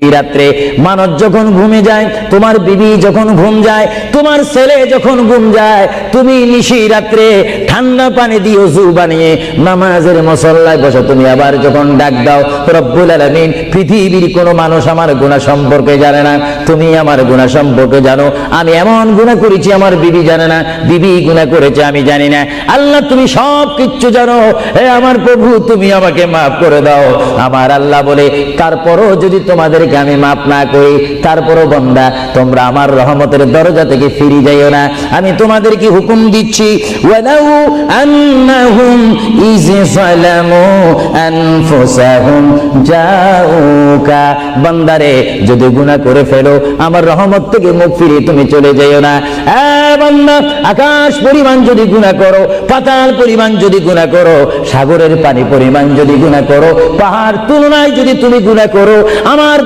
রাত্রে মানুষ যখন ঘুমে যায়, তোমার বিবি যখন ঘুম যায়, তোমার ছেলে যখন ঘুম যায়, তুমি নিশি রাত্রে ঠান্ডা পানি দিয়ে ওযু বানিয়ে নামাজের মুসল্লায় বসো। তুমি আবার যখন ডাক দাও রব্বুল আলামিন, পৃথিবীর কোনো মানুষ আমার গুনাহ সম্পর্কে জানে না, তুমি আমার গুনাহ সম্পর্কে জানো। আমি এমন গুনাহ করেছি আমার বিবি জানে না, বিবি গুনাহ করেছে আমি জানি না। আল্লাহ তুমি সব কিচ্ছু জানো, হে আমার প্রভু তুমি আমাকে মাফ করে দাও। আমার আল্লাহ বলে, তারপরও যদি তোমাদেরকে আমি মাফ না করি, তারপরও বান্দা তোমরা আমার রহমতের দরজা থেকে ফিরে যাইও না। আমি তোমাদেরকে হুকুম দিচ্ছি, ওয়ালাউ আন্নাহুম ইয যালামু আনফুসাহুম জাউকা, বান্দারে যদি গুনাহ করে ফেলো আমার রহমত থেকে মুখ ফিরিয়ে তুমি চলে যাইও না। বান্দা, আকাশ পরিমাণ যদি গুনাহ করো, পাতাল পরিমাণ যদি গুনাহ করো, সাগরের পানি পরিমাণ যদি গুনাহ করো, পাহাড় তুলনায় যদি তুমি গুনাহ করো, আমার